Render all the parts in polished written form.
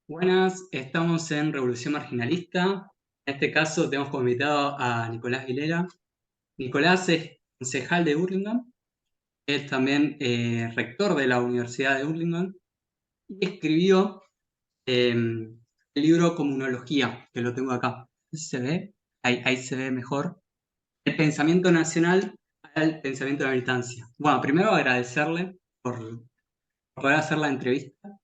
Buenas, estamos en Revolución Marginalista. En este caso tenemos como invitado a Nicolás Vilela. Nicolás es concejal de Hurlingham, es también rector de la Universidad de Hurlingham y escribió el libro Comunología, que lo tengo acá. ¿Se ve? Ahí se ve mejor. El pensamiento nacional al pensamiento de la militancia. Bueno, primero agradecerle por poder hacer la entrevista.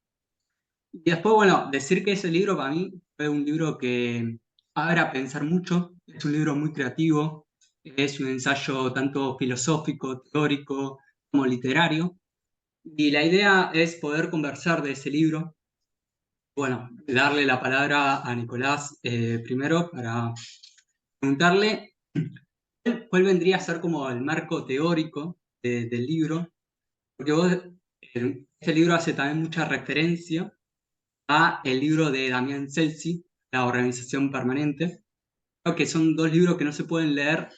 Y después, bueno, decir que ese libro para mí fue un libro que abre a pensar mucho, es un libro muy creativo, es un ensayo tanto filosófico, teórico, como literario. Y la idea es poder conversar de ese libro. Bueno, darle la palabra a Nicolás primero para preguntarle cuál vendría a ser como el marco teórico del libro, porque vos, este libro hace también mucha referencia a el libro de Damián Celsi, La Organización Permanente. Creo que son dos libros que no se pueden leer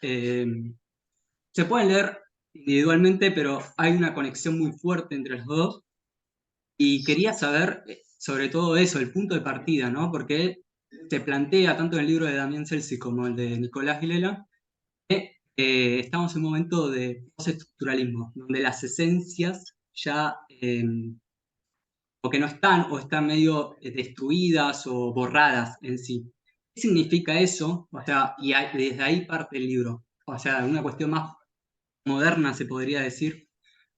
individualmente, pero hay una conexión muy fuerte entre los dos. Y quería saber sobre todo eso, el punto de partida, ¿no? Porque se plantea tanto en el libro de Damián Celsi como el de Nicolás Vilela, que estamos en un momento de postestructuralismo, donde las esencias ya o que no están o están medio destruidas o borradas en sí. ¿Qué significa eso? O sea, desde ahí parte el libro. O sea, una cuestión más moderna se podría decir.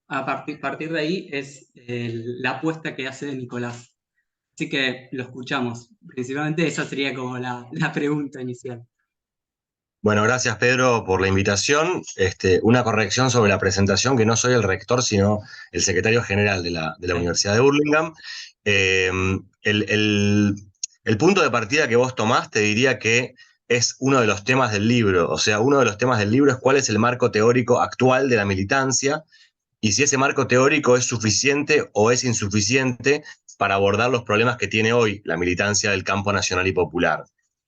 A partir de ahí es la apuesta que hace Nicolás. Así que lo escuchamos. Principalmente esa sería como la pregunta inicial. Bueno, gracias Pedro por la invitación. Una corrección sobre la presentación, que no soy el rector, sino el secretario general de la Sí. Universidad de Burlingame. Eh, el, el- el punto de partida que vos tomaste diría que es uno de los temas del libro. O sea, uno de los temas del libro es cuál es el marco teórico actual de la militancia y si ese marco teórico es suficiente o es insuficiente para abordar los problemas que tiene hoy la militancia del campo nacional y popular.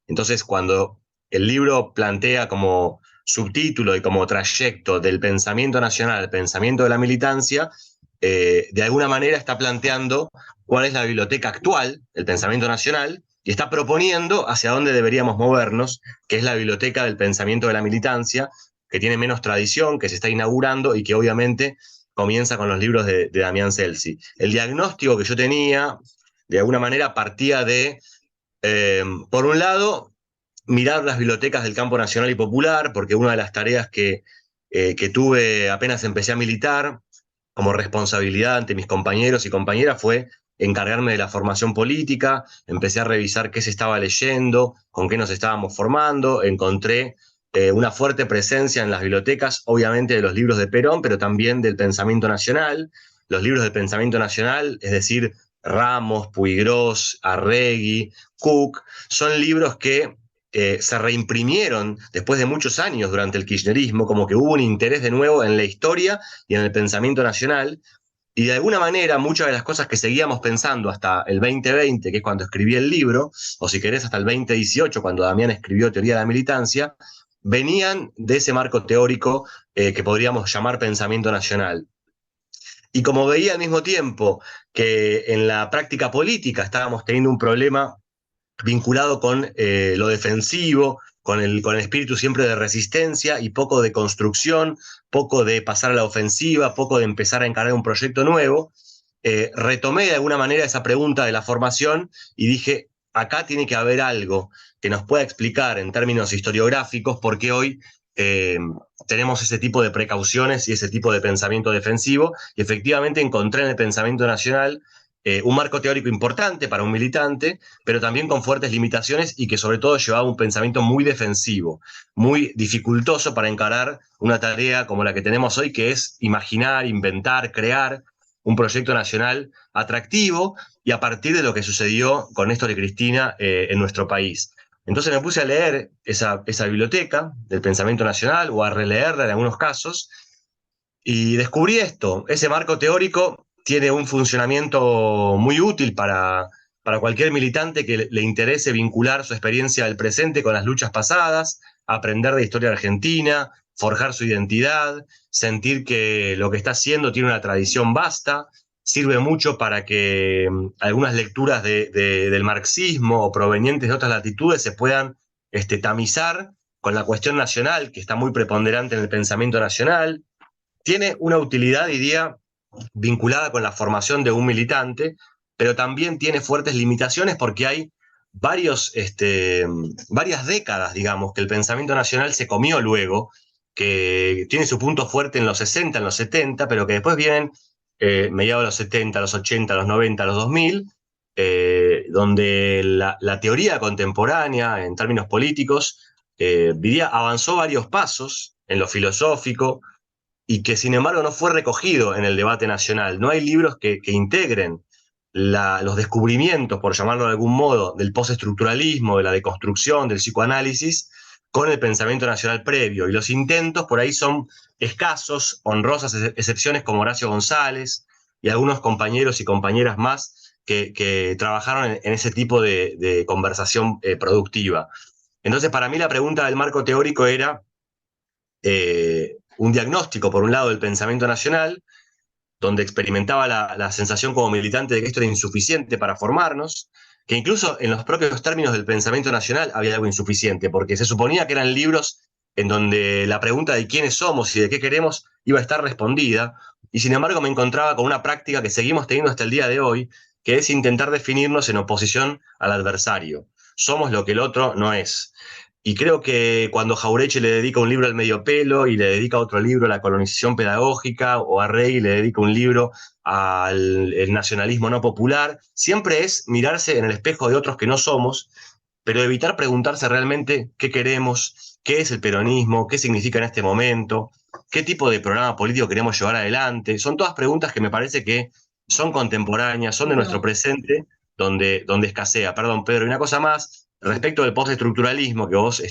Entonces, cuando el libro plantea como subtítulo y como trayecto del pensamiento nacional al pensamiento de la militancia, de alguna manera está planteando cuál es la biblioteca actual del pensamiento nacional y está proponiendo hacia dónde deberíamos movernos, que es la biblioteca del pensamiento de la militancia, que tiene menos tradición, que se está inaugurando y que obviamente comienza con los libros de Damián Celsi. El diagnóstico que yo tenía, de alguna manera, partía de, por un lado, mirar las bibliotecas del campo nacional y popular, porque una de las tareas que tuve apenas empecé a militar, como responsabilidad ante mis compañeros y compañeras, fue encargarme de la formación política, empecé a revisar qué se estaba leyendo, con qué nos estábamos formando, encontré una fuerte presencia en las bibliotecas, obviamente de los libros de Perón, pero también del pensamiento nacional. Los libros del pensamiento nacional, es decir, Ramos, Puigros, Arregui, Cook, son libros que se reimprimieron después de muchos años durante el kirchnerismo, como que hubo un interés de nuevo en la historia y en el pensamiento nacional, y de alguna manera muchas de las cosas que seguíamos pensando hasta el 2020, que es cuando escribí el libro, o si querés hasta el 2018, cuando Damián escribió Teoría de la Militancia, venían de ese marco teórico que podríamos llamar pensamiento nacional. Y como veía al mismo tiempo que en la práctica política estábamos teniendo un problema vinculado con lo defensivo, con el espíritu siempre de resistencia y poco de construcción, poco de pasar a la ofensiva, poco de empezar a encarar un proyecto nuevo. Retomé de alguna manera esa pregunta de la formación y dije, acá tiene que haber algo que nos pueda explicar en términos historiográficos por qué hoy eh, tenemos ese tipo de precauciones y ese tipo de pensamiento defensivo. Y efectivamente encontré en el pensamiento nacional un marco teórico importante para un militante, pero también con fuertes limitaciones y que sobre todo llevaba un pensamiento muy defensivo, muy dificultoso para encarar una tarea como la que tenemos hoy, que es imaginar, inventar, crear un proyecto nacional atractivo y a partir de lo que sucedió con Néstor y Cristina en nuestro país. Entonces me puse a leer esa biblioteca del pensamiento nacional o a releerla en algunos casos y descubrí esto, ese marco teórico tiene un funcionamiento muy útil para cualquier militante que le interese vincular su experiencia del presente con las luchas pasadas, aprender de historia argentina, forjar su identidad, sentir que lo que está haciendo tiene una tradición vasta, sirve mucho para que algunas lecturas del marxismo o provenientes de otras latitudes se puedan tamizar con la cuestión nacional, que está muy preponderante en el pensamiento nacional. Tiene una utilidad, diría, vinculada con la formación de un militante, pero también tiene fuertes limitaciones porque hay varias décadas, digamos, que el pensamiento nacional se comió luego, que tiene su punto fuerte en los 60, en los 70, pero que después vienen mediados de los 70, los 80, los 90, los 2000, donde la teoría contemporánea, en términos políticos, diría, avanzó varios pasos en lo filosófico, y que sin embargo no fue recogido en el debate nacional. No hay libros que integren los descubrimientos, por llamarlo de algún modo, del postestructuralismo, de la deconstrucción, del psicoanálisis, con el pensamiento nacional previo. Y los intentos por ahí son escasos, honrosas excepciones como Horacio González y algunos compañeros y compañeras más que trabajaron en ese tipo de conversación productiva. Entonces, para mí la pregunta del marco teórico era un diagnóstico, por un lado, del pensamiento nacional, donde experimentaba la sensación como militante de que esto era insuficiente para formarnos, que incluso en los propios términos del pensamiento nacional había algo insuficiente, porque se suponía que eran libros en donde la pregunta de quiénes somos y de qué queremos iba a estar respondida, y sin embargo me encontraba con una práctica que seguimos teniendo hasta el día de hoy, que es intentar definirnos en oposición al adversario. Somos lo que el otro no es. Y creo que cuando Jauretche le dedica un libro al medio pelo y le dedica otro libro a la colonización pedagógica, o a Rey le dedica un libro al el nacionalismo no popular, siempre es mirarse en el espejo de otros que no somos, pero evitar preguntarse realmente qué queremos, qué es el peronismo, qué significa en este momento, qué tipo de programa político queremos llevar adelante. Son todas preguntas que me parece que son contemporáneas, son de nuestro Pero, presente, donde escasea. Perdón, Pedro, y una cosa más, respecto del postestructuralismo, que vos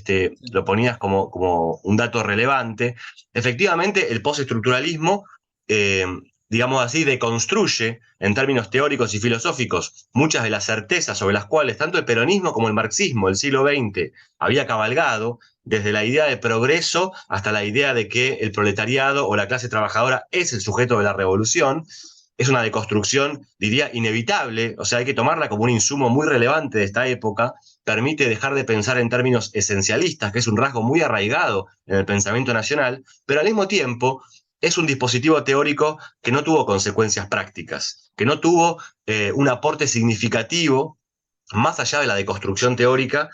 lo ponías como un dato relevante, efectivamente el postestructuralismo, eh, digamos así, deconstruye en términos teóricos y filosóficos muchas de las certezas sobre las cuales tanto el peronismo como el marxismo del siglo XX había cabalgado, desde la idea de progreso hasta la idea de que el proletariado o la clase trabajadora es el sujeto de la revolución. Es una deconstrucción, diría, inevitable, o sea, hay que tomarla como un insumo muy relevante de esta época. Permite dejar de pensar en términos esencialistas, que es un rasgo muy arraigado en el pensamiento nacional, pero al mismo tiempo es un dispositivo teórico que no tuvo consecuencias prácticas, que no tuvo un aporte significativo más allá de la deconstrucción teórica,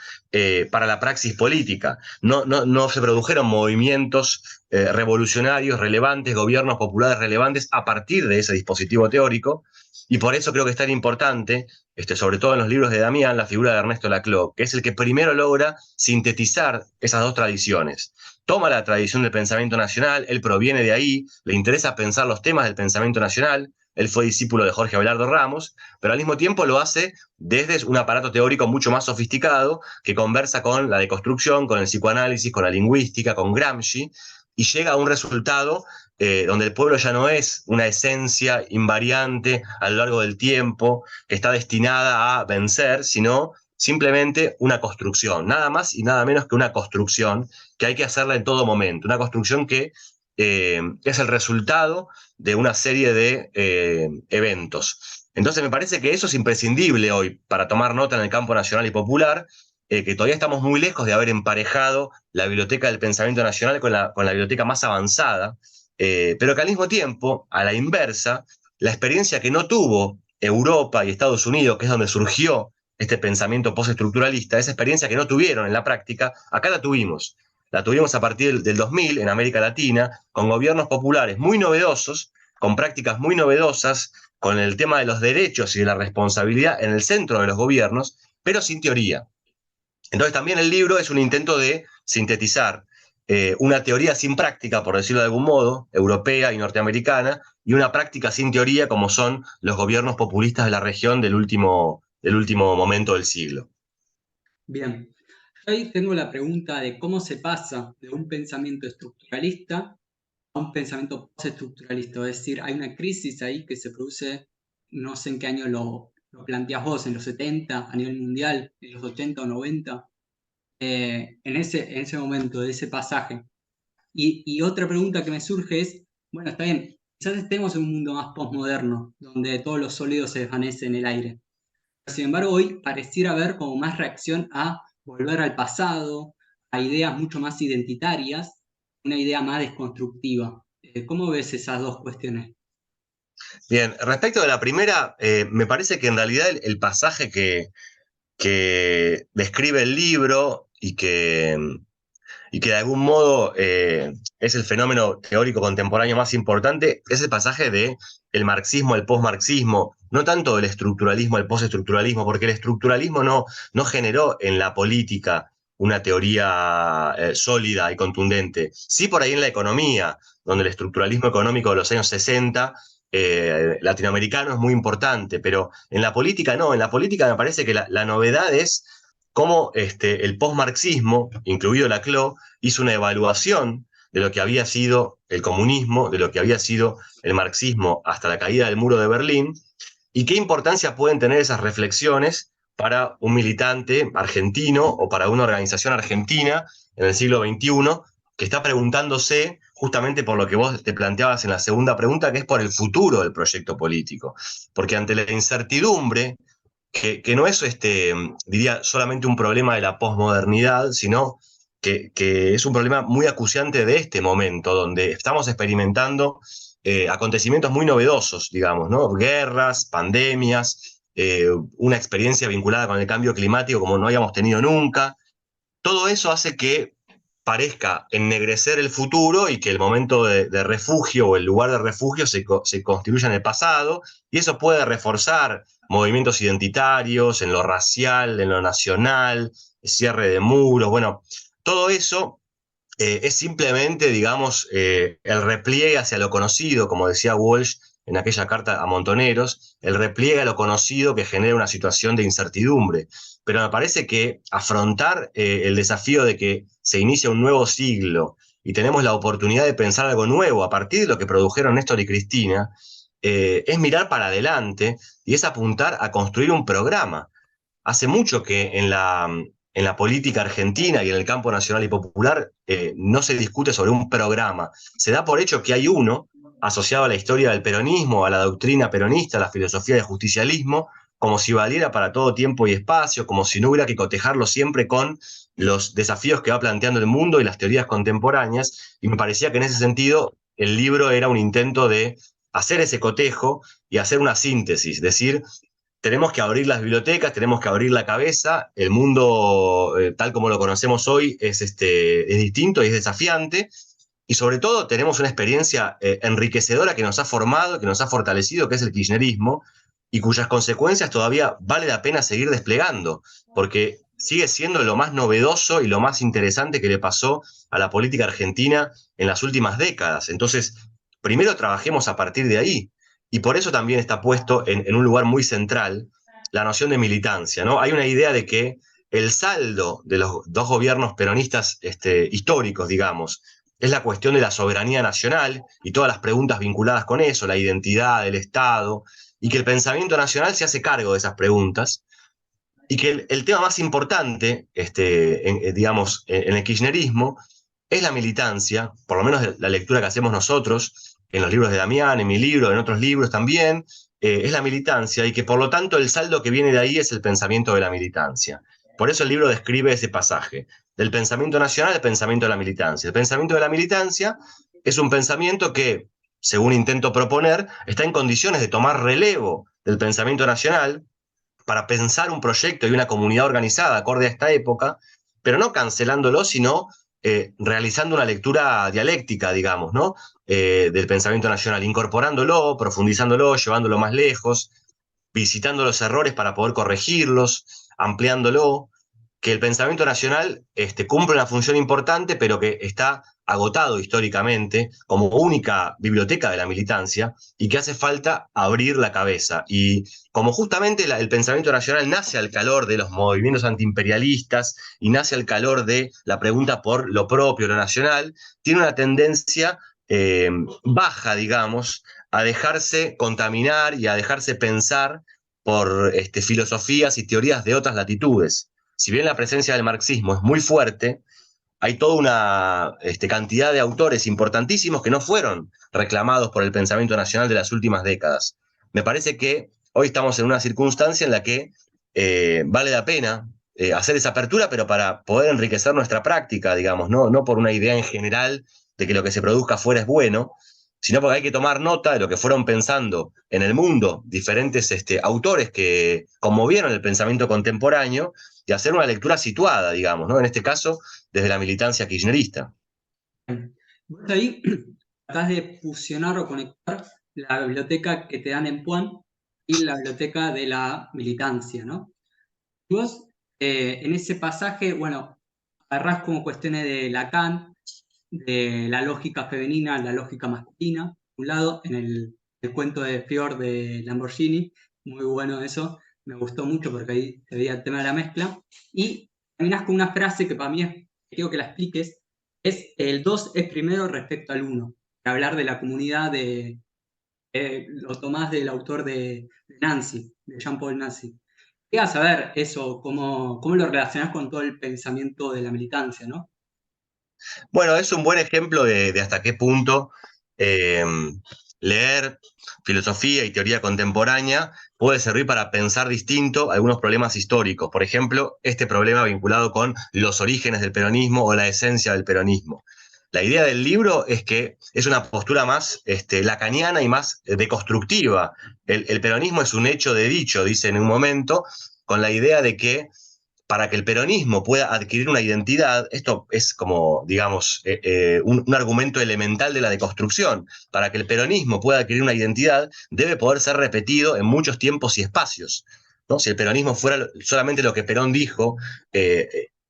para la praxis política. No se produjeron movimientos revolucionarios relevantes, gobiernos populares relevantes a partir de ese dispositivo teórico, y por eso creo que es tan importante, sobre todo en los libros de Damián, la figura de Ernesto Laclau, que es el que primero logra sintetizar esas dos tradiciones. Toma la tradición del pensamiento nacional, él proviene de ahí, le interesa pensar los temas del pensamiento nacional, él fue discípulo de Jorge Abelardo Ramos, pero al mismo tiempo lo hace desde un aparato teórico mucho más sofisticado que conversa con la deconstrucción, con el psicoanálisis, con la lingüística, con Gramsci, y llega a un resultado donde el pueblo ya no es una esencia invariante a lo largo del tiempo que está destinada a vencer, sino simplemente una construcción, nada más y nada menos que una construcción que hay que hacerla en todo momento, una construcción que es el resultado de una serie de eventos. Entonces me parece que eso es imprescindible hoy para tomar nota en el campo nacional y popular, que todavía estamos muy lejos de haber emparejado la biblioteca del pensamiento nacional con la biblioteca más avanzada, pero que al mismo tiempo, a la inversa, la experiencia que no tuvo Europa y Estados Unidos, que es donde surgió este pensamiento postestructuralista, esa experiencia que no tuvieron en la práctica, acá la tuvimos. La tuvimos a partir del 2000 en América Latina, con gobiernos populares muy novedosos, con prácticas muy novedosas, con el tema de los derechos y de la responsabilidad en el centro de los gobiernos, pero sin teoría. Entonces también el libro es un intento de sintetizar una teoría sin práctica, por decirlo de algún modo, europea y norteamericana, y una práctica sin teoría como son los gobiernos populistas de la región del último momento del siglo. bien, yo ahí tengo la pregunta de cómo se pasa de un pensamiento estructuralista a un pensamiento postestructuralista. Es decir, hay una crisis ahí que se produce, no sé en qué año lo planteas vos, en los 70 a nivel mundial, en los 80 o 90, en ese momento, de ese pasaje. Y otra pregunta que me surge es, bueno, está bien, Quizás estemos en un mundo más postmoderno, donde todos los sólidos se desvanecen en el aire. Sin embargo, hoy pareciera haber como más reacción a volver al pasado, a ideas mucho más identitarias, una idea más desconstructiva. ¿Cómo ves esas dos cuestiones? Bien, respecto de la primera, me parece que en realidad el pasaje que describe el libro y que de algún modo es el fenómeno teórico contemporáneo más importante, es el pasaje de el marxismo, el posmarxismo, no tanto del estructuralismo, el postestructuralismo, porque el estructuralismo no generó en la política una teoría sólida y contundente. Sí por ahí en la economía, donde el estructuralismo económico de los años 60 latinoamericano es muy importante, pero en la política no, en la política me parece que la novedad es cómo el postmarxismo, incluido Laclau, hizo una evaluación de lo que había sido el comunismo, de lo que había sido el marxismo hasta la caída del muro de Berlín, y qué importancia pueden tener esas reflexiones para un militante argentino o para una organización argentina en el siglo XXI que está preguntándose justamente por lo que vos te planteabas en la segunda pregunta, que es por el futuro del proyecto político. Porque ante la incertidumbre, que no es, diría, solamente un problema de la posmodernidad, sino que es un problema muy acuciante de este momento, donde estamos experimentando acontecimientos muy novedosos, digamos, ¿no? Guerras, pandemias, una experiencia vinculada con el cambio climático como no habíamos tenido nunca. Todo eso hace que parezca ennegrecer el futuro y que el momento de refugio o el lugar de refugio se construya en el pasado, y eso puede reforzar movimientos identitarios en lo racial, en lo nacional, cierre de muros, bueno, todo eso es simplemente, digamos, el repliegue hacia lo conocido, como decía Walsh en aquella carta a Montoneros, el repliegue a lo conocido que genera una situación de incertidumbre. Pero me parece que afrontar el desafío de que se inicia un nuevo siglo y tenemos la oportunidad de pensar algo nuevo a partir de lo que produjeron Néstor y Cristina, es mirar para adelante y es apuntar a construir un programa. Hace mucho que en la política argentina y en el campo nacional y popular no se discute sobre un programa. Se da por hecho que hay uno asociado a la historia del peronismo, a la doctrina peronista, a la filosofía del justicialismo, como si valiera para todo tiempo y espacio, como si no hubiera que cotejarlo siempre con los desafíos que va planteando el mundo y las teorías contemporáneas. Y me parecía que en ese sentido el libro era un intento de hacer ese cotejo y hacer una síntesis, decir, tenemos que abrir las bibliotecas, tenemos que abrir la cabeza, el mundo tal como lo conocemos hoy es distinto y es desafiante, y sobre todo tenemos una experiencia enriquecedora que nos ha formado, que nos ha fortalecido, que es el kirchnerismo, y cuyas consecuencias todavía vale la pena seguir desplegando, porque sigue siendo lo más novedoso y lo más interesante que le pasó a la política argentina en las últimas décadas. Entonces, primero trabajemos a partir de ahí, y por eso también está puesto en un lugar muy central la noción de militancia, ¿no? Hay una idea de que el saldo de los dos gobiernos peronistas históricos, digamos, es la cuestión de la soberanía nacional y todas las preguntas vinculadas con eso, la identidad del Estado, y que el pensamiento nacional se hace cargo de esas preguntas, y que el tema más importante, digamos, en el kirchnerismo, es la militancia, por lo menos la lectura que hacemos nosotros, en los libros de Damián, en mi libro, en otros libros también, es la militancia, y que por lo tanto el saldo que viene de ahí es el pensamiento de la militancia. Por eso el libro describe ese pasaje, del pensamiento nacional al pensamiento de la militancia. El pensamiento de la militancia es un pensamiento que, según intento proponer, está en condiciones de tomar relevo del pensamiento nacional para pensar un proyecto y una comunidad organizada acorde a esta época, pero no cancelándolo, sino realizando una lectura dialéctica, digamos, ¿no? Del pensamiento nacional, incorporándolo, profundizándolo, llevándolo más lejos, visitando los errores para poder corregirlos, ampliándolo, que el pensamiento nacional cumple una función importante, pero que está agotado históricamente como única biblioteca de la militancia y que hace falta abrir la cabeza. Y como justamente el pensamiento nacional nace al calor de los movimientos antiimperialistas y nace al calor de la pregunta por lo propio, lo nacional, tiene una tendencia baja, digamos, a dejarse contaminar y a dejarse pensar por filosofías y teorías de otras latitudes. Si bien la presencia del marxismo es muy fuerte, hay toda una cantidad de autores importantísimos que no fueron reclamados por el pensamiento nacional de las últimas décadas. Me parece que hoy estamos en una circunstancia en la que vale la pena hacer esa apertura, pero para poder enriquecer nuestra práctica, digamos, no por una idea en general de que lo que se produzca afuera es bueno, sino porque hay que tomar nota de lo que fueron pensando en el mundo diferentes autores que conmovieron el pensamiento contemporáneo y hacer una lectura situada, digamos, ¿no? En este caso, desde la militancia kirchnerista. Vos ahí tratás de fusionar o conectar la biblioteca que te dan en Puan y la biblioteca de la militancia, ¿no? Y vos, en ese pasaje, bueno, agarrás como cuestiones de Lacan, de la lógica femenina, la lógica masculina, por un lado, en el cuento de Fior de Lamborghini, muy bueno eso, me gustó mucho porque ahí se veía el tema de la mezcla, y terminás con una frase que para mí quiero que la expliques, es el 2 es primero respecto al 1, para hablar de la comunidad lo tomás del autor de Nancy, de Jean-Paul Nancy. Quería saber eso, cómo lo relacionás con todo el pensamiento de la militancia, ¿no? Bueno, es un buen ejemplo de hasta qué punto eh, leer filosofía y teoría contemporánea puede servir para pensar distinto algunos problemas históricos. Por ejemplo, este problema vinculado con los orígenes del peronismo o la esencia del peronismo. La idea del libro es que es una postura más lacaniana y más deconstructiva. El peronismo es un hecho de dicho, dice en un momento, con la idea de que para que el peronismo pueda adquirir una identidad, esto es como, digamos, un argumento elemental de la deconstrucción. Para que el peronismo pueda adquirir una identidad, debe poder ser repetido en muchos tiempos y espacios, ¿no? Si el peronismo fuera solamente lo que Perón dijo,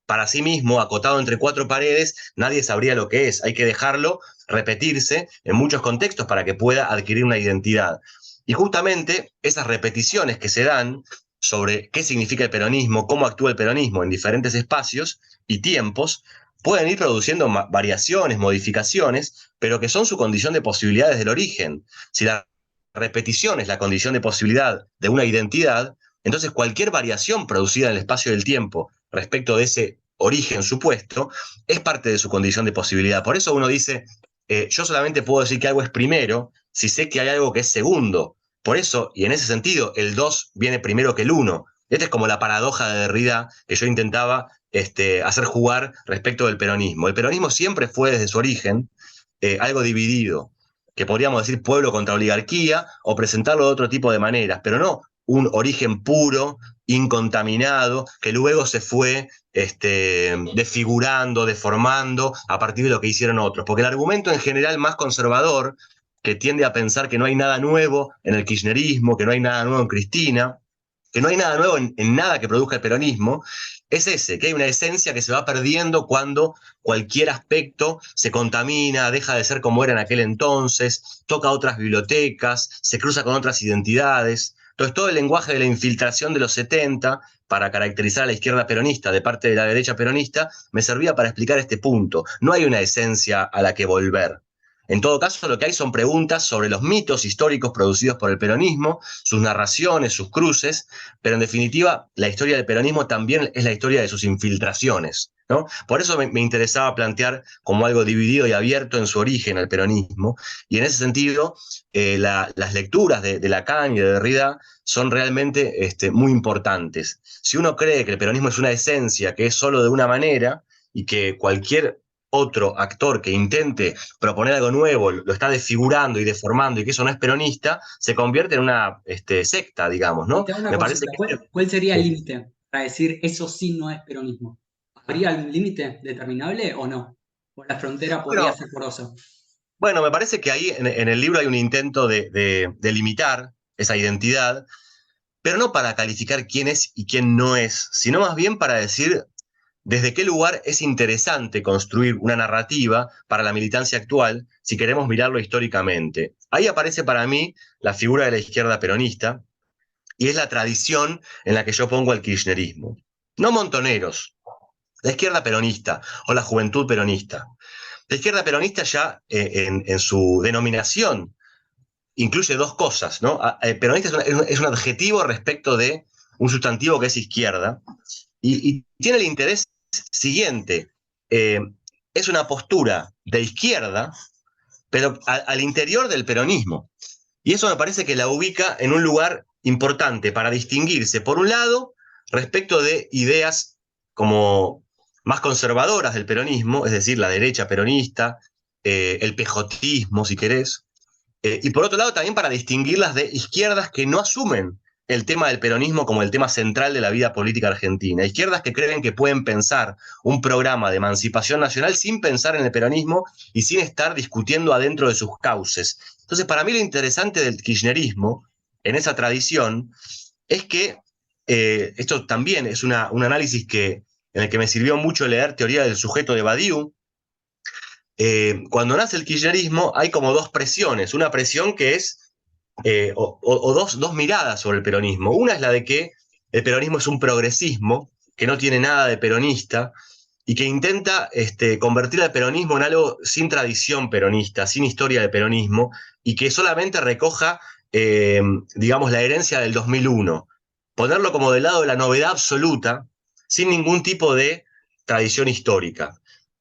para sí mismo, acotado entre cuatro paredes, nadie sabría lo que es. Hay que dejarlo repetirse en muchos contextos para que pueda adquirir una identidad. Y justamente esas repeticiones que se dan sobre qué significa el peronismo, cómo actúa el peronismo en diferentes espacios y tiempos, pueden ir produciendo variaciones, modificaciones, pero que son su condición de posibilidad desde el origen. Si la repetición es la condición de posibilidad de una identidad, entonces cualquier variación producida en el espacio del tiempo respecto de ese origen supuesto es parte de su condición de posibilidad. Por eso uno dice, yo solamente puedo decir que algo es primero si sé que hay algo que es segundo. Por eso, y en ese sentido, el 2 viene primero que el 1. Esta es como la paradoja de Derrida que yo intentaba hacer jugar respecto del peronismo. El peronismo siempre fue desde su origen algo dividido, que podríamos decir pueblo contra oligarquía o presentarlo de otro tipo de maneras, pero no origen puro, incontaminado, que luego se fue desfigurando, deformando a partir de lo que hicieron otros. Porque el argumento en general más conservador, que tiende a pensar que no hay nada nuevo en el kirchnerismo, que no hay nada nuevo en Cristina, que no hay nada nuevo en nada que produzca el peronismo, es ese, que hay una esencia que se va perdiendo cuando cualquier aspecto se contamina, deja de ser como era en aquel entonces, toca otras bibliotecas, se cruza con otras identidades. Entonces, todo el lenguaje de la infiltración de los 70 para caracterizar a la izquierda peronista de parte de la derecha peronista me servía para explicar este punto. No hay una esencia a la que volver. En todo caso, lo que hay son preguntas sobre los mitos históricos producidos por el peronismo, sus narraciones, sus cruces, pero en definitiva, la historia del peronismo también es la historia de sus infiltraciones, ¿no? Por eso me interesaba plantear como algo dividido y abierto en su origen al peronismo, y en ese sentido, las lecturas de Lacan y de Derrida son realmente muy importantes. Si uno cree que el peronismo es una esencia que es solo de una manera y que cualquier otro actor que intente proponer algo nuevo, lo está desfigurando y deformando y que eso no es peronista, se convierte en una secta, digamos, Y ¿no? te hago una Me parece consulta, que... ¿cuál sería el Sí. límite para decir eso sí no es peronismo? ¿Habría algún límite determinable o no? ¿O la frontera podría Bueno, ser porosa? bueno, me parece que ahí en el libro hay un intento de limitar esa identidad, pero no para calificar quién es y quién no es, sino más bien para decir desde qué lugar es interesante construir una narrativa para la militancia actual si queremos mirarlo históricamente. Ahí aparece para mí la figura de la izquierda peronista y es la tradición en la que yo pongo el kirchnerismo. No montoneros, la izquierda peronista o la juventud peronista. La izquierda peronista ya en su denominación incluye dos cosas, ¿no? Peronista es un adjetivo respecto de un sustantivo que es izquierda y tiene el interés siguiente. es una postura de izquierda, pero al interior del peronismo. Y eso me parece que la ubica en un lugar importante para distinguirse, por un lado, respecto de ideas como más conservadoras del peronismo, es decir, la derecha peronista, el pejotismo, si querés, y por otro lado también para distinguirlas de izquierdas que no asumen el tema del peronismo como el tema central de la vida política argentina. Izquierdas que creen que pueden pensar un programa de emancipación nacional sin pensar en el peronismo y sin estar discutiendo adentro de sus cauces. Entonces, para mí lo interesante del kirchnerismo, en esa tradición, es que esto también es un análisis en el que me sirvió mucho leer Teoría del sujeto de Badiou. Cuando nace el kirchnerismo hay como dos presiones. Una presión que es o dos miradas sobre el peronismo. Una es la de que el peronismo es un progresismo, que no tiene nada de peronista, y que intenta convertir al peronismo en algo sin tradición peronista, sin historia de peronismo, y que solamente recoja, digamos, la herencia del 2001. Ponerlo como del lado de la novedad absoluta, sin ningún tipo de tradición histórica.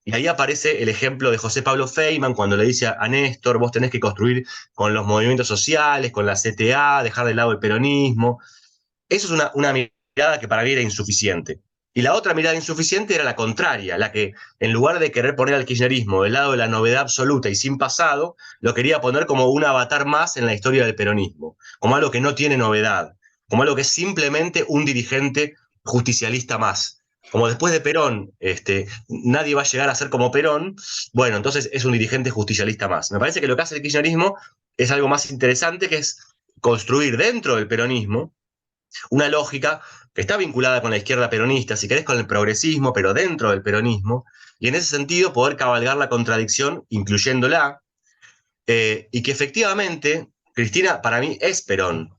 Y ahí aparece el ejemplo de José Pablo Feynman cuando le dice a Néstor, vos tenés que construir con los movimientos sociales, con la CTA, dejar de lado el peronismo. Eso es una mirada que para mí era insuficiente. Y la otra mirada insuficiente era la contraria, la que en lugar de querer poner al kirchnerismo del lado de la novedad absoluta y sin pasado, lo quería poner como un avatar más en la historia del peronismo, como algo que no tiene novedad, como algo que es simplemente un dirigente justicialista más. Como después de Perón, nadie va a llegar a ser como Perón, bueno, entonces es un dirigente justicialista más. Me parece que lo que hace el kirchnerismo es algo más interesante, que es construir dentro del peronismo una lógica que está vinculada con la izquierda peronista, si querés con el progresismo, pero dentro del peronismo, y en ese sentido poder cabalgar la contradicción, incluyéndola, y que efectivamente Cristina para mí es Perón,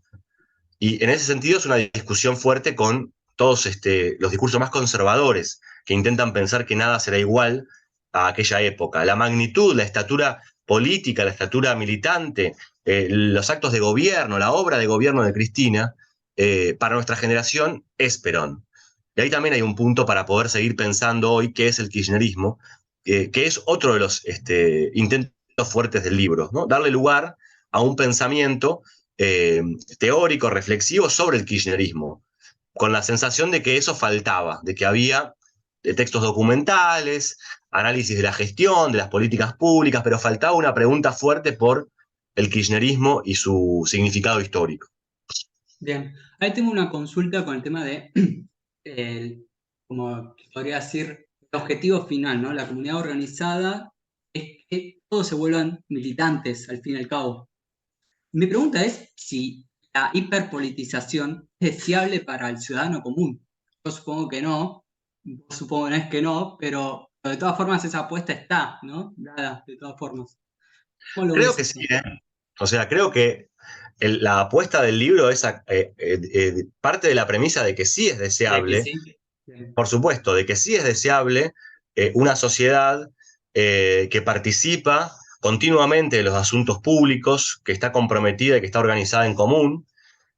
y en ese sentido es una discusión fuerte con todos los discursos más conservadores, que intentan pensar que nada será igual a aquella época. La magnitud, la estatura política, la estatura militante, los actos de gobierno, la obra de gobierno de Cristina, para nuestra generación es Perón. Y ahí también hay un punto para poder seguir pensando hoy qué es el kirchnerismo, que es otro de los intentos fuertes del libro, ¿no? Darle lugar a un pensamiento eh, teórico, reflexivo sobre el kirchnerismo, con la sensación de que eso faltaba, de que había textos documentales, análisis de la gestión, de las políticas públicas, pero faltaba una pregunta fuerte por el kirchnerismo y su significado histórico. Bien, ahí tengo una consulta con el tema de, como podría decir, el objetivo final, ¿no? La comunidad organizada es que todos se vuelvan militantes, al fin y al cabo. Mi pregunta es si la hiperpolitización es deseable para el ciudadano común. Yo supongo que no, vos suponés que no, pero de todas formas esa apuesta está, ¿no? Dada, de todas formas. ¿Cómo lo Creo ves que sí, eso? ¿eh? O sea, creo que la apuesta del libro es parte de la premisa de que sí es De que deseable, sí. Bien. por supuesto, de que sí es deseable una sociedad que participa continuamente de los asuntos públicos, que está comprometida y que está organizada en común.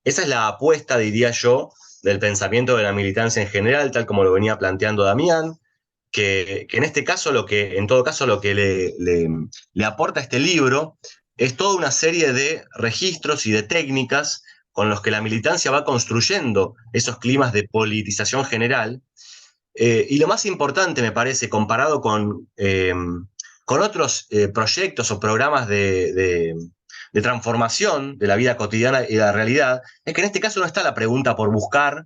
Esa es la apuesta, diría yo, del pensamiento de la militancia en general, tal como lo venía planteando Damián, que en este caso, en todo caso, lo que le aporta este libro es toda una serie de registros y de técnicas con los que la militancia va construyendo esos climas de politización general. Y lo más importante, me parece, comparado con otros proyectos o programas de transformación de la vida cotidiana y de la realidad, es que en este caso no está la pregunta por buscar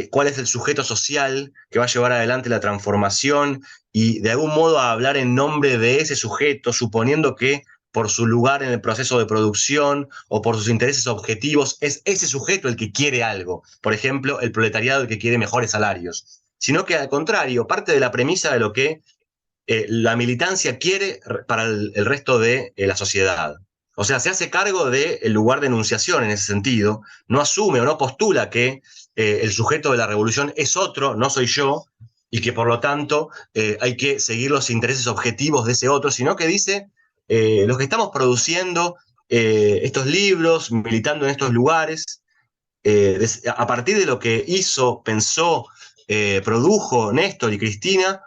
cuál es el sujeto social que va a llevar adelante la transformación y de algún modo a hablar en nombre de ese sujeto, suponiendo que por su lugar en el proceso de producción o por sus intereses objetivos es ese sujeto el que quiere algo. Por ejemplo, el proletariado el que quiere mejores salarios. Sino que al contrario, parte de la premisa de lo que la militancia quiere para el resto de la sociedad. O sea, se hace cargo del lugar de enunciación en ese sentido, no asume o no postula que el sujeto de la revolución es otro, no soy yo, y que por lo tanto hay que seguir los intereses objetivos de ese otro, sino que dice, los que estamos produciendo estos libros, militando en estos lugares, a partir de lo que hizo, pensó, produjo Néstor y Cristina,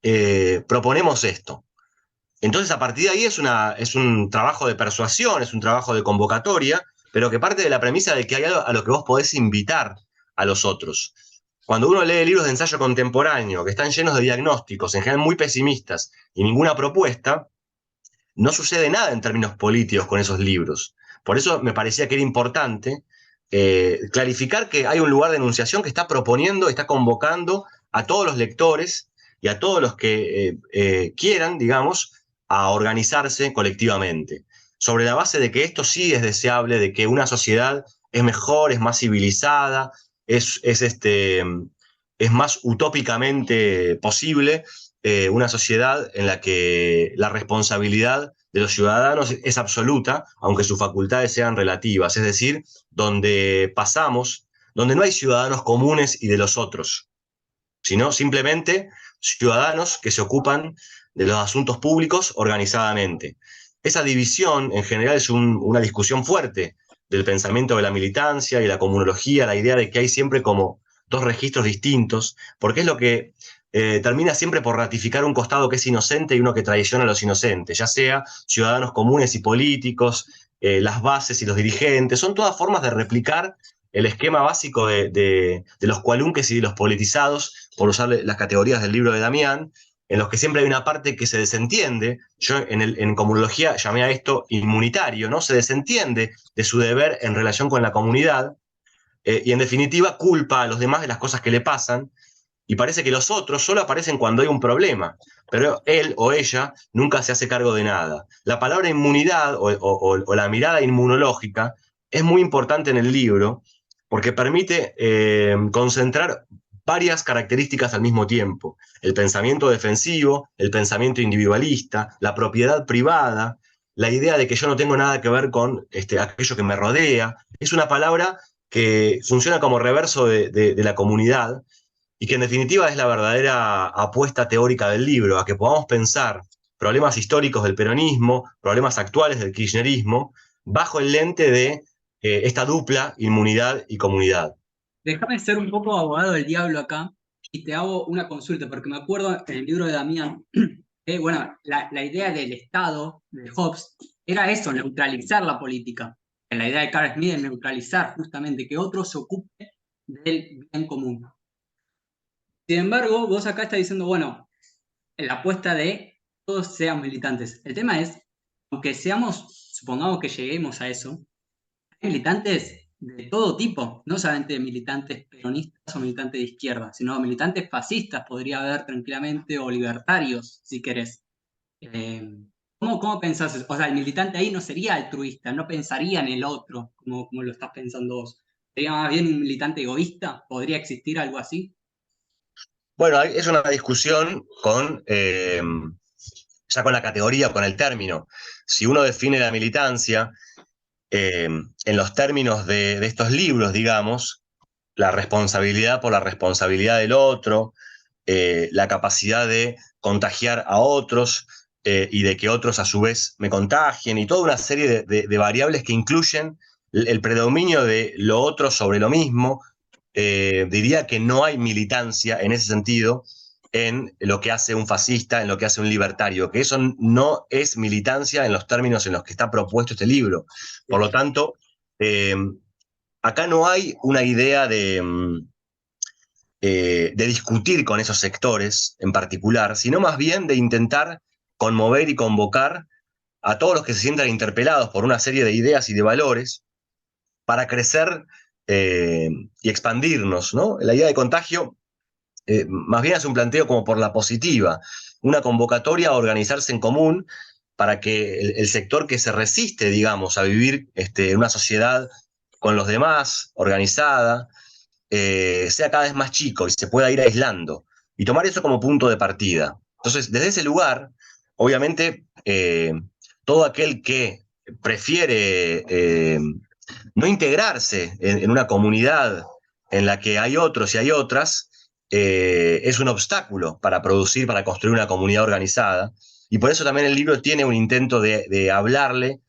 proponemos esto. Entonces, a partir de ahí es un trabajo de persuasión, es un trabajo de convocatoria, pero que parte de la premisa de que hay algo a lo que vos podés invitar a los otros. Cuando uno lee libros de ensayo contemporáneo que están llenos de diagnósticos, en general muy pesimistas, y ninguna propuesta, no sucede nada en términos políticos con esos libros. Por eso me parecía que era importante clarificar que hay un lugar de enunciación que está proponiendo, está convocando a todos los lectores y a todos los que quieran, digamos, a organizarse colectivamente. Sobre la base de que esto sí es deseable, de que una sociedad es mejor, es más civilizada, es más utópicamente posible una sociedad en la que la responsabilidad de los ciudadanos es absoluta, aunque sus facultades sean relativas, es decir, donde no hay ciudadanos comunes y de los otros, sino simplemente ciudadanos que se ocupan de los asuntos públicos organizadamente. Esa división en general es una discusión fuerte del pensamiento de la militancia y la comunología, la idea de que hay siempre como dos registros distintos, porque es lo que termina siempre por ratificar un costado que es inocente y uno que traiciona a los inocentes, ya sea ciudadanos comunes y políticos, las bases y los dirigentes, son todas formas de replicar el esquema básico de los cualunques y de los politizados, por usar las categorías del libro de Damián, en los que siempre hay una parte que se desentiende. Yo en comunología llamé a esto inmunitario, ¿no? Se desentiende de su deber en relación con la comunidad y en definitiva culpa a los demás de las cosas que le pasan y parece que los otros solo aparecen cuando hay un problema, pero él o ella nunca se hace cargo de nada. La palabra inmunidad o la mirada inmunológica es muy importante en el libro porque permite concentrar varias características al mismo tiempo. El pensamiento defensivo, el pensamiento individualista, la propiedad privada, la idea de que yo no tengo nada que ver con aquello que me rodea. Es una palabra que funciona como reverso de la comunidad y que en definitiva es la verdadera apuesta teórica del libro, a que podamos pensar problemas históricos del peronismo, problemas actuales del kirchnerismo, bajo el lente de esta dupla inmunidad y comunidad. Déjame ser un poco abogado del diablo acá y te hago una consulta, porque me acuerdo en el libro de Damián que, bueno, la idea del Estado, de Hobbes, era eso, neutralizar la política. La idea de Carl Smith es neutralizar justamente, que otro se ocupe del bien común. Sin embargo, vos acá estás diciendo, bueno, la apuesta de todos sean militantes. El tema es, aunque seamos, supongamos que lleguemos a eso, hay militantes de todo tipo, no solamente militantes peronistas o militantes de izquierda, sino militantes fascistas podría haber tranquilamente, o libertarios, si querés. ¿Cómo pensás eso? O sea, el militante ahí no sería altruista, no pensaría en el otro, como lo estás pensando vos. ¿Sería más bien un militante egoísta? ¿Podría existir algo así? Bueno, es una discusión ya con la categoría, con el término. Si uno define la militancia en los términos de estos libros, digamos, la responsabilidad por la responsabilidad del otro, la capacidad de contagiar a otros y de que otros a su vez me contagien y toda una serie de variables que incluyen el predominio de lo otro sobre lo mismo. Diría que no hay militancia en ese sentido en lo que hace un fascista, en lo que hace un libertario, que eso no es militancia en los términos en los que está propuesto este libro. Por lo tanto, acá no hay una idea de discutir con esos sectores en particular, sino más bien de intentar conmover y convocar a todos los que se sientan interpelados por una serie de ideas y de valores para crecer y expandirnos, ¿no? La idea de contagio más bien es un planteo como por la positiva, una convocatoria a organizarse en común para que el sector que se resiste, digamos, a vivir en una sociedad con los demás, organizada, sea cada vez más chico y se pueda ir aislando y tomar eso como punto de partida. Entonces, desde ese lugar, obviamente, todo aquel que prefiere no integrarse en una comunidad en la que hay otros y hay otras, es un obstáculo para producir, para construir una comunidad organizada. Y por eso también el libro tiene un intento de hablarle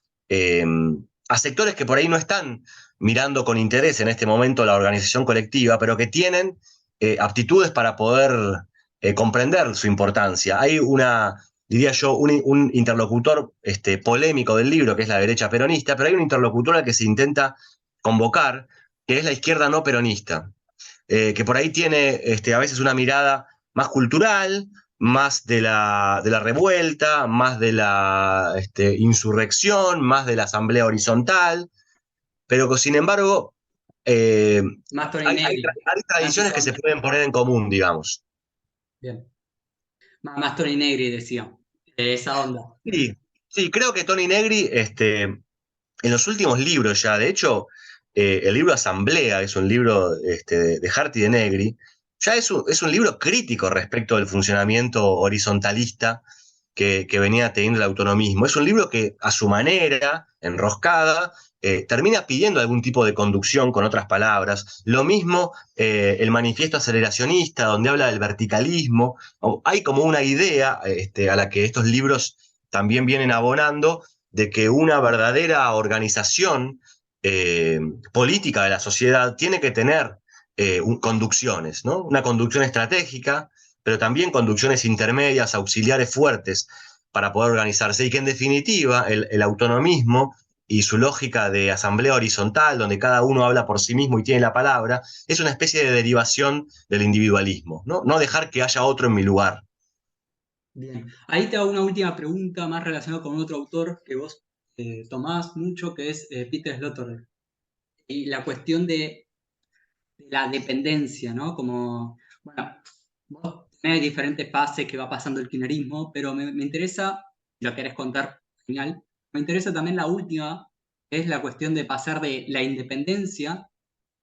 a sectores que por ahí no están mirando con interés en este momento la organización colectiva, pero que tienen aptitudes para poder comprender su importancia. Hay diría yo, un interlocutor polémico del libro, que es la derecha peronista, pero hay un interlocutor al que se intenta convocar, que es la izquierda no peronista, que por ahí tiene a veces una mirada más cultural, más de la revuelta, más de la insurrección, más de la asamblea horizontal, pero que sin embargo Más Tony hay Negri, hay más tradiciones esa que se onda. pueden poner en común, digamos. Bien. Más Tony Negri decía, esa onda. Sí, sí, creo que Tony Negri, en los últimos libros ya, de hecho, el libro Asamblea, es un libro de Harty de Negri, ya es un libro crítico respecto del funcionamiento horizontalista que venía teniendo el autonomismo. Es un libro que, a su manera, enroscada, termina pidiendo algún tipo de conducción, con otras palabras. Lo mismo el manifiesto aceleracionista, donde habla del verticalismo. Hay como una idea a la que estos libros también vienen abonando, de que una verdadera organización política de la sociedad tiene que tener conducciones, ¿no? Una conducción estratégica, pero también conducciones intermedias, auxiliares fuertes para poder organizarse, y que en definitiva el autonomismo y su lógica de asamblea horizontal, donde cada uno habla por sí mismo y tiene la palabra, es una especie de derivación del individualismo, ¿no? No dejar que haya otro en mi lugar. Bien. Ahí te hago una última pregunta más relacionada con otro autor que vos tomás mucho, que es Peter Sloterdijk. Y la cuestión de la dependencia, ¿no? Como, bueno, vos tenés diferentes fases que va pasando el kirchnerismo, pero me interesa, si lo querés contar, genial, me interesa también la última, que es la cuestión de pasar de la independencia,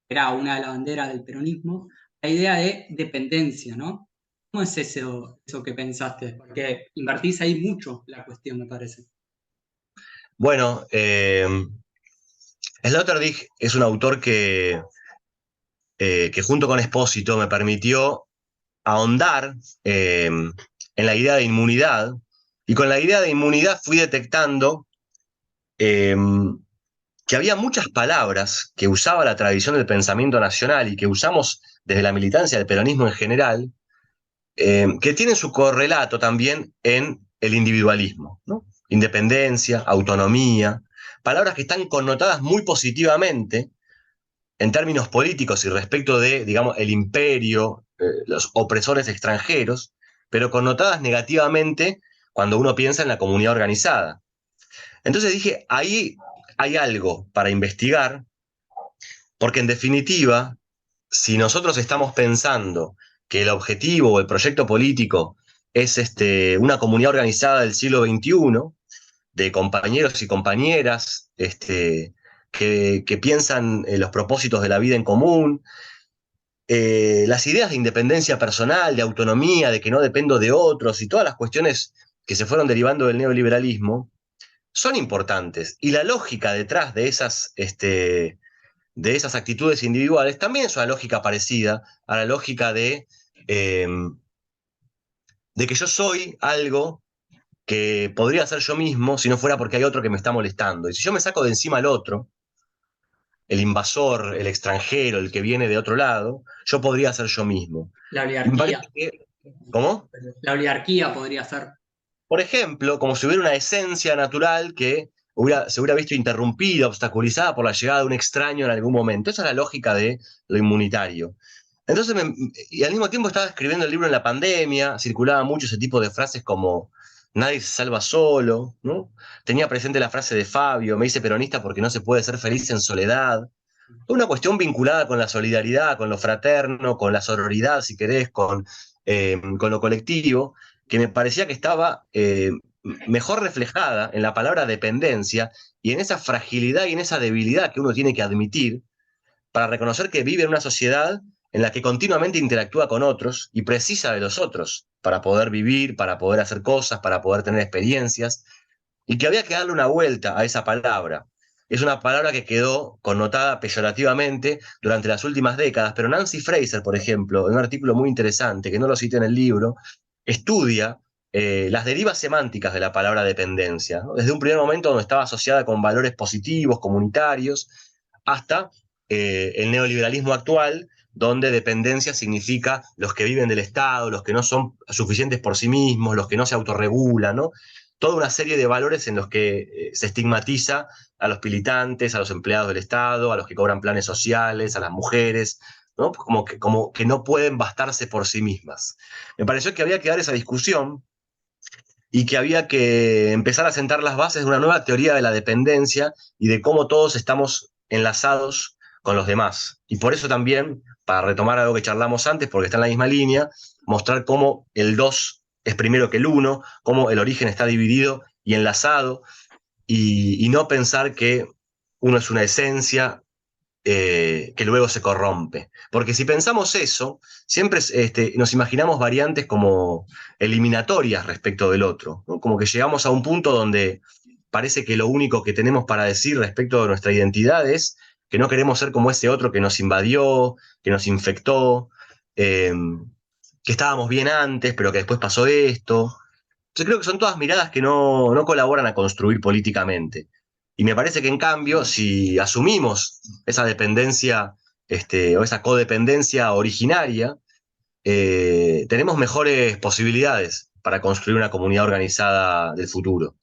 que era una de las banderas del peronismo, a la idea de dependencia, ¿no? ¿Cómo es eso que pensaste? Porque invertís ahí mucho la cuestión, me parece. Bueno, Sloterdijk es un autor que junto con Espósito me permitió ahondar en la idea de inmunidad, y con la idea de inmunidad fui detectando eh, que había muchas palabras que usaba la tradición del pensamiento nacional y que usamos desde la militancia del peronismo en general, que tienen su correlato también en el individualismo, ¿no? Independencia, autonomía, palabras que están connotadas muy positivamente en términos políticos y respecto de, digamos, el imperio, los opresores extranjeros, pero connotadas negativamente cuando uno piensa en la comunidad organizada. Entonces dije, ahí hay algo para investigar, porque en definitiva, si nosotros estamos pensando que el objetivo o el proyecto político es una comunidad organizada del siglo XXI, de compañeros y compañeras que piensan en los propósitos de la vida en común, las ideas de independencia personal, de autonomía, de que no dependo de otros, y todas las cuestiones que se fueron derivando del neoliberalismo, son importantes. Y la lógica detrás de esas actitudes individuales también es una lógica parecida a la lógica de que yo soy algo que podría ser yo mismo si no fuera porque hay otro que me está molestando. Y si yo me saco de encima al otro, el invasor, el extranjero, el que viene de otro lado, yo podría ser yo mismo. La Y me parece oligarquía. que, ¿cómo? La oligarquía podría ser. Por ejemplo, como si hubiera una esencia natural que se hubiera visto interrumpida, obstaculizada por la llegada de un extraño en algún momento. Esa es la lógica de lo inmunitario. Entonces, y al mismo tiempo estaba escribiendo el libro en la pandemia, circulaba mucho ese tipo de frases como nadie se salva solo, ¿no? Tenía presente la frase de Fabio, me hice peronista porque no se puede ser feliz en soledad. Una cuestión vinculada con la solidaridad, con lo fraterno, con la sororidad, si querés, con lo colectivo, que me parecía que estaba mejor reflejada en la palabra dependencia y en esa fragilidad y en esa debilidad que uno tiene que admitir para reconocer que vive en una sociedad en la que continuamente interactúa con otros y precisa de los otros para poder vivir, para poder hacer cosas, para poder tener experiencias, y que había que darle una vuelta a esa palabra. Es una palabra que quedó connotada peyorativamente durante las últimas décadas, pero Nancy Fraser, por ejemplo, en un artículo muy interesante, que no lo cité en el libro, estudia las derivas semánticas de la palabra dependencia, ¿no? Desde un primer momento donde estaba asociada con valores positivos, comunitarios, hasta el neoliberalismo actual, donde dependencia significa los que viven del Estado, los que no son suficientes por sí mismos, los que no se autorregulan, ¿no? Toda una serie de valores en los que se estigmatiza a los militantes, a los empleados del Estado, a los que cobran planes sociales, a las mujeres, ¿no? Como que no pueden bastarse por sí mismas. Me pareció que había que dar esa discusión y que había que empezar a sentar las bases de una nueva teoría de la dependencia y de cómo todos estamos enlazados con los demás. Y por eso también, para retomar algo que charlamos antes, porque está en la misma línea, mostrar cómo el 2 es primero que el 1, cómo el origen está dividido y enlazado, y no pensar que uno es una esencia que luego se corrompe. Porque si pensamos eso, siempre nos imaginamos variantes como eliminatorias respecto del otro, ¿no? Como que llegamos a un punto donde parece que lo único que tenemos para decir respecto de nuestra identidad es que no queremos ser como ese otro que nos invadió, que nos infectó, que estábamos bien antes, pero que después pasó esto. Yo creo que son todas miradas que no colaboran a construir políticamente. Y me parece que en cambio, si asumimos esa dependencia o esa codependencia originaria, tenemos mejores posibilidades para construir una comunidad organizada del futuro.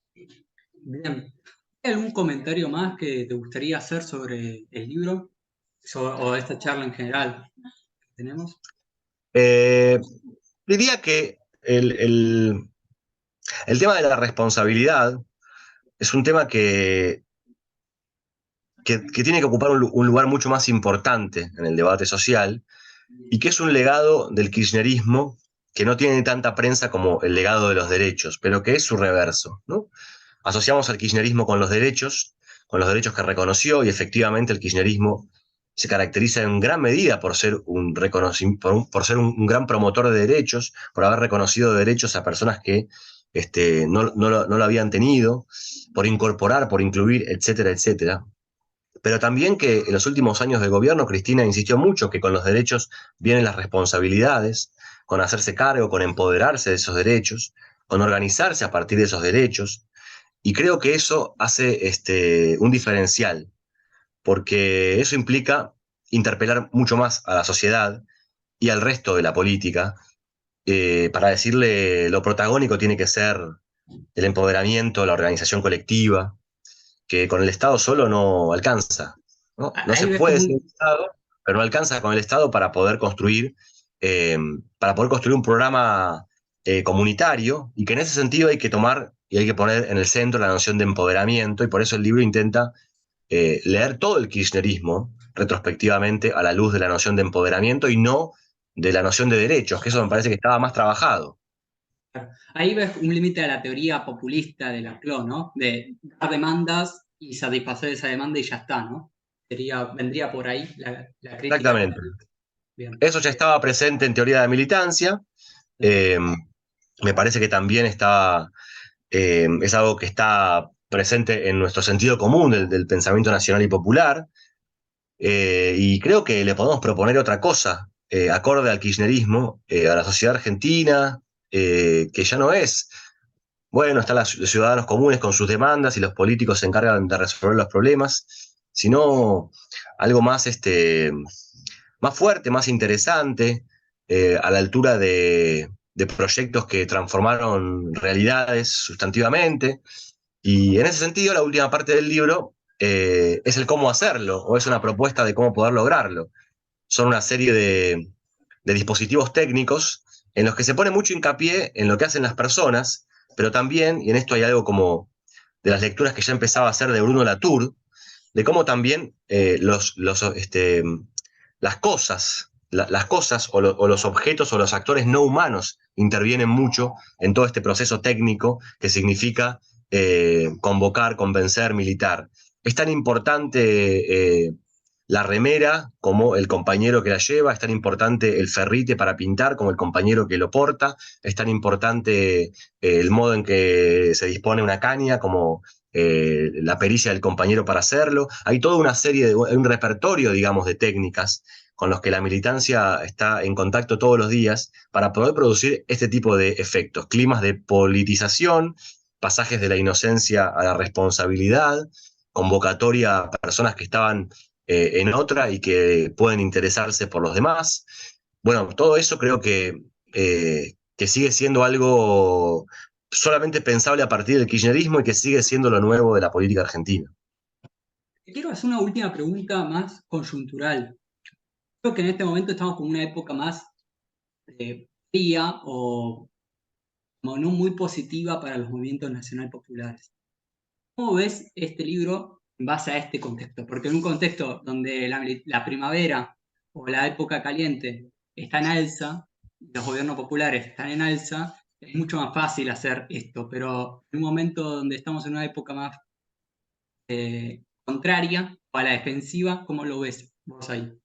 Bien. ¿Hay algún comentario más que te gustaría hacer sobre el libro o esta charla en general que tenemos? Eh, Diría que el tema de la responsabilidad es un tema que tiene que ocupar un lugar mucho más importante en el debate social y que es un legado del kirchnerismo que no tiene tanta prensa como el legado de los derechos, pero que es su reverso, ¿no? Asociamos al kirchnerismo con los derechos que reconoció, y efectivamente el kirchnerismo se caracteriza en gran medida por ser por ser un gran promotor de derechos, por haber reconocido derechos a personas que no lo habían tenido, por incorporar, por incluir, etcétera, etcétera. Pero también que en los últimos años de gobierno Cristina insistió mucho que con los derechos vienen las responsabilidades, con hacerse cargo, con empoderarse de esos derechos, con organizarse a partir de esos derechos. Y creo que eso hace un diferencial, porque eso implica interpelar mucho más a la sociedad y al resto de la política, para decirle lo protagónico tiene que ser el empoderamiento, la organización colectiva, que con el Estado solo no alcanza, ¿no? No se Ahí ves puede como sin el Estado, pero no alcanza con el Estado eh, para poder construir un programa comunitario, y que en ese sentido hay que tomar y hay que poner en el centro la noción de empoderamiento, y por eso el libro intenta leer todo el kirchnerismo retrospectivamente a la luz de la noción de empoderamiento y no de la noción de derechos, que eso me parece que estaba más trabajado. ahí ves un límite a la teoría populista de la CLO, ¿no? De dar demandas y satisfacer esa demanda y ya está, ¿no? Vendría por ahí la crítica. Exactamente. Bien. Eso ya estaba presente en teoría de la militancia. eh, Me parece que también es algo que está presente en nuestro sentido común del pensamiento nacional y popular, y creo que le podemos proponer otra cosa, acorde al kirchnerismo, a la sociedad argentina, que ya no es, bueno, están los ciudadanos comunes con sus demandas y los políticos se encargan de resolver los problemas, sino algo más, más fuerte, más interesante, a la altura de proyectos que transformaron realidades sustantivamente. Y en ese sentido, la última parte del libro es el cómo hacerlo, o es una propuesta de cómo poder lograrlo. Son una serie de dispositivos técnicos en los que se pone mucho hincapié en lo que hacen las personas, pero también, y en esto hay algo como de las lecturas que ya empezaba a hacer de Bruno Latour, de cómo también las cosas, las cosas o los objetos o los actores no humanos intervienen mucho en todo este proceso técnico que significa convocar, convencer, militar. Es tan importante la remera como el compañero que la lleva, es tan importante el ferrite para pintar como el compañero que lo porta, es tan importante el modo en que se dispone una caña como la pericia del compañero para hacerlo. Hay toda una serie un repertorio, digamos, de técnicas con los que la militancia está en contacto todos los días para poder producir este tipo de efectos, climas de politización, pasajes de la inocencia a la responsabilidad, convocatoria a personas que estaban en otra y que pueden interesarse por los demás. Bueno, todo eso creo que sigue siendo algo solamente pensable a partir del kirchnerismo y que sigue siendo lo nuevo de la política argentina. Te quiero hacer una última pregunta más coyuntural. Creo que en este momento estamos con una época más fría o como no muy positiva para los movimientos nacional populares. ¿Cómo ves este libro en base a este contexto? Porque en un contexto donde la primavera o la época caliente está en alza, los gobiernos populares están en alza, es mucho más fácil hacer esto, pero en un momento donde estamos en una época más contraria o a la defensiva, ¿cómo lo ves vos ahí?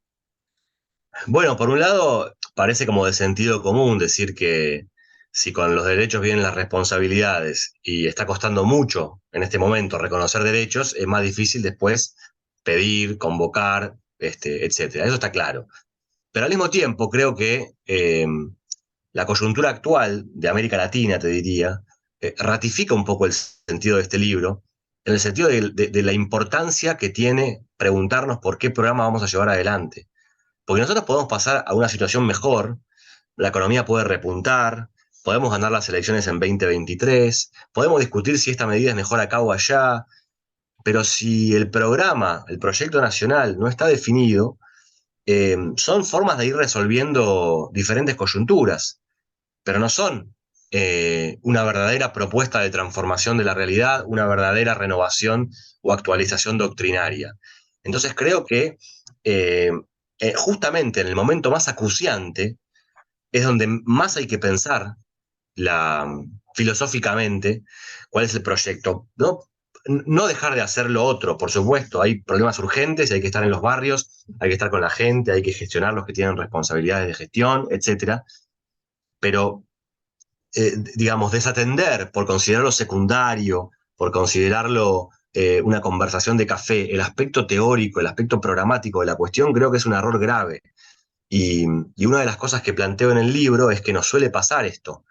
Bueno, por un lado, parece como de sentido común decir que si con los derechos vienen las responsabilidades y está costando mucho en este momento reconocer derechos, es más difícil después pedir, convocar, etcétera. Eso está claro. Pero al mismo tiempo, creo que la coyuntura actual de América Latina, te diría, ratifica un poco el sentido de este libro, en el sentido de la importancia que tiene preguntarnos por qué programa vamos a llevar adelante. Porque nosotros podemos pasar a una situación mejor, la economía puede repuntar, podemos ganar las elecciones en 2023, podemos discutir si esta medida es mejor acá o allá, pero si el programa, el proyecto nacional no está definido, son formas de ir resolviendo diferentes coyunturas, pero no son una verdadera propuesta de transformación de la realidad, una verdadera renovación o actualización doctrinaria. Entonces creo que eh, justamente en el momento más acuciante es donde más hay que pensar filosóficamente cuál es el proyecto. No dejar de hacer lo otro, por supuesto, hay problemas urgentes y hay que estar en los barrios, hay que estar con la gente, hay que gestionar los que tienen responsabilidades de gestión, etcétera. Pero digamos, desatender por considerarlo secundario, por considerarlo una conversación de café, el aspecto teórico, el aspecto programático de la cuestión, creo que es un error grave. Y una de las cosas que planteo en el libro es que nos suele pasar esto,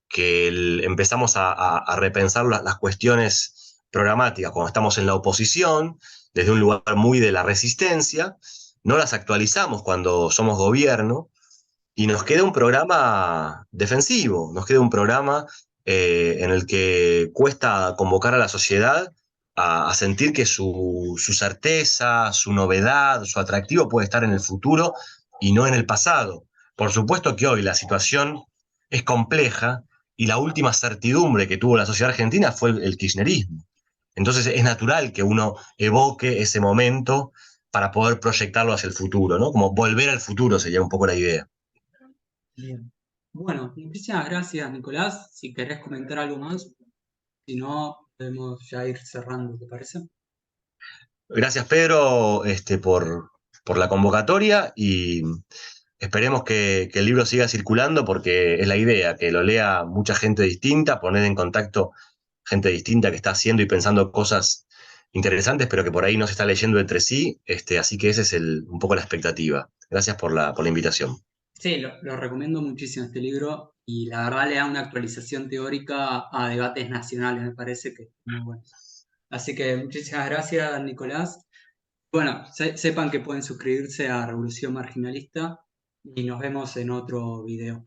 que empezamos a repensar las cuestiones programáticas cuando estamos en la oposición, desde un lugar muy de la resistencia, no las actualizamos cuando somos gobierno y nos queda un programa defensivo, nos queda un programa en el que cuesta convocar a la sociedad a sentir que su certeza, su novedad, su atractivo puede estar en el futuro y no en el pasado. Por supuesto que hoy la situación es compleja y la última certidumbre que tuvo la sociedad argentina fue el kirchnerismo. Entonces es natural que uno evoque ese momento para poder proyectarlo hacia el futuro, ¿no? Como volver al futuro sería un poco la idea. Bien. Bueno, muchísimas gracias, Nicolás. Si querés comentar algo más, si no, podemos ya ir cerrando, ¿te parece? Gracias, Pedro, por la convocatoria y esperemos que el libro siga circulando porque es la idea, que lo lea mucha gente distinta, poner en contacto gente distinta que está haciendo y pensando cosas interesantes, pero que por ahí no se está leyendo entre sí, así que esa es un poco la expectativa. Gracias por la invitación. Sí, lo recomiendo muchísimo este libro y la verdad le da una actualización teórica a debates nacionales, me parece que es muy bueno. Así que muchísimas gracias, Nicolás. Bueno, sepan que pueden suscribirse a Revolución Marginalista y nos vemos en otro video.